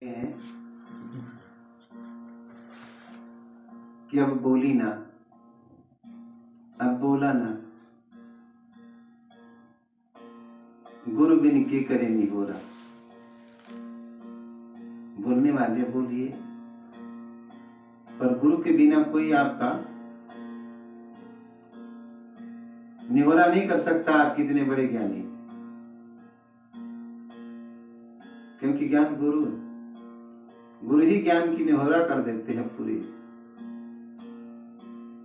हैं कि अब बोली ना, अब बोला ना, गुरु बिन के करे नहीं हो रहा। बोलने वाले बोलिए, पर गुरु के बिना कोई आपका निहोरा नहीं कर सकता। आप कितने बड़े ज्ञानी, क्योंकि ज्ञान गुरु ही ज्ञान की निहोरा कर देते हैं पूरी,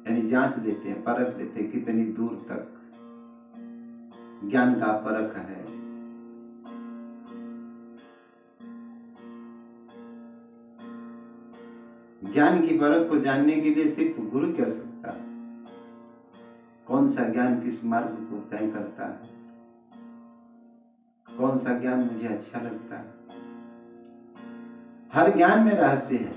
यानी जांच लेते हैं, परख लेते हैं कितनी दूर तक ज्ञान का परख है। ज्ञान की परख को जानने के लिए सिर्फ गुरु की आवश्यकता है। कौन सा ज्ञान किस मार्ग को तय करता है, कौन सा ज्ञान मुझे अच्छा लगता है। हर ज्ञान में रहस्य है।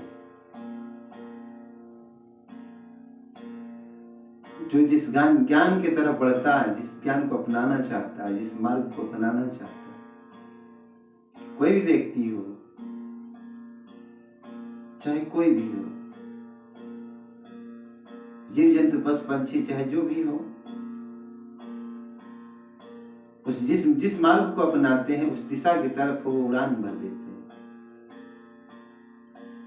जो जिस ज्ञान की तरफ बढ़ता है, जिस ज्ञान को अपनाना चाहता है, जिस मार्ग को अपनाना चाहता है, कोई भी व्यक्ति हो, चाहे कोई भी हो, जीव जंतु पशु पंछी चाहे जो भी हो, उस जिस मार्ग को अपनाते हैं उस दिशा की तरफ वो उड़ान भर देते हैं।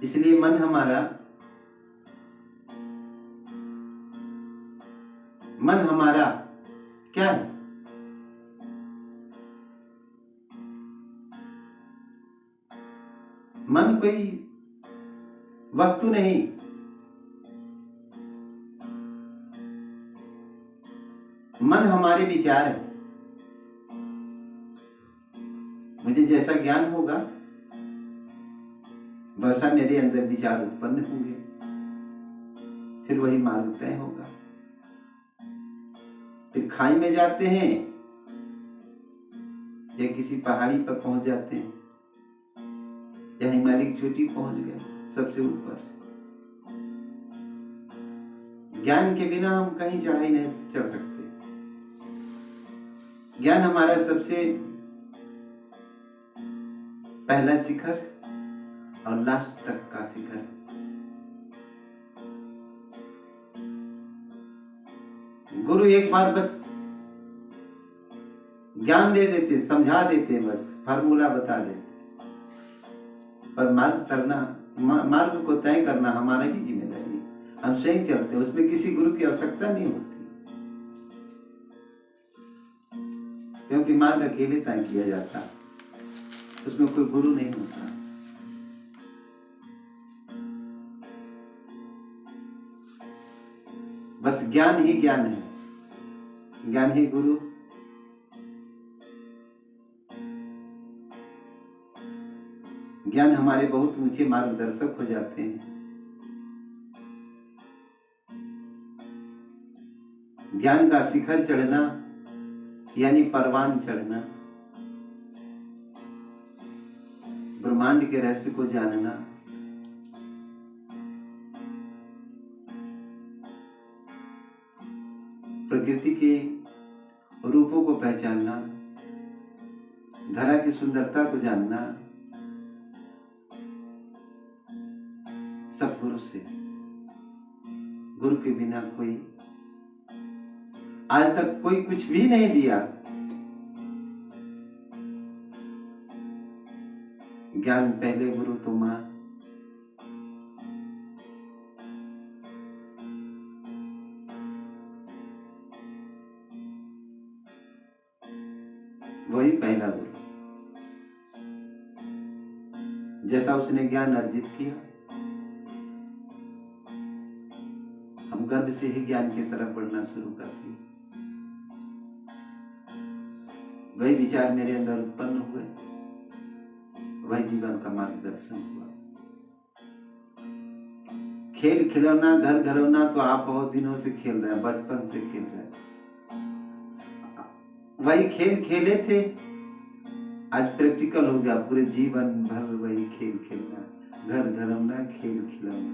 इसलिए मन हमारा क्या है? मन कोई वस्तु नहीं, मन हमारे विचार है। मुझे जैसा ज्ञान होगा वैसा मेरे अंदर विचार उत्पन्न होंगे, फिर वही मार्ग तय होगा। फिर खाई में जाते हैं या किसी पहाड़ी पर पहुंच जाते हैं या हिमालय की चोटी पहुंच गए सबसे ऊपर। ज्ञान के बिना हम कहीं चढ़ाई नहीं चढ़ सकते। ज्ञान हमारा सबसे पहला शिखर और लास्ट तक का शिखर है। गुरु एक बार बस ज्ञान दे देते, समझा देते, बस फार्मूला बता देते, पर मार्ग को तय करना हमारा ही जिम्मेदारी है। हम स्वयं चलते, उसमें किसी गुरु की आवश्यकता नहीं होती, क्योंकि मार्ग अकेले तय किया जाता है, उसमें कोई गुरु नहीं होता। बस ज्ञान ही ज्ञान है, ज्ञान ही गुरु। ज्ञान हमारे बहुत ऊंचे मार्गदर्शक हो जाते हैं। ज्ञान का शिखर चढ़ना यानी परवान चढ़ना, ब्रह्मांड के रहस्य को जानना, प्रकृति के रूपों को पहचानना, धरा की सुंदरता को जानना, सब गुरु से। गुरु के बिना कोई आज तक कोई कुछ भी नहीं दिया। ज्ञान पहले, गुरु तो मां। वही पहला गुरु। जैसा उसने ज्ञान अर्जित किया, हम गर्भ से ही ज्ञान की तरफ बढ़ना शुरू कर दिए। वही विचार मेरे अंदर उत्पन्न हुए, वही जीवन का मार्गदर्शन हुआ। खेल खिलौना, घर घरौना तो आप बहुत दिनों से खेल रहे हैं, बचपन से खेल रहे हैं। वही खेल खेले थे, आज प्रैक्टिकल हो गया। पूरे जीवन भर वही खेल खेलना, घर घरौना, खेल खिलौना।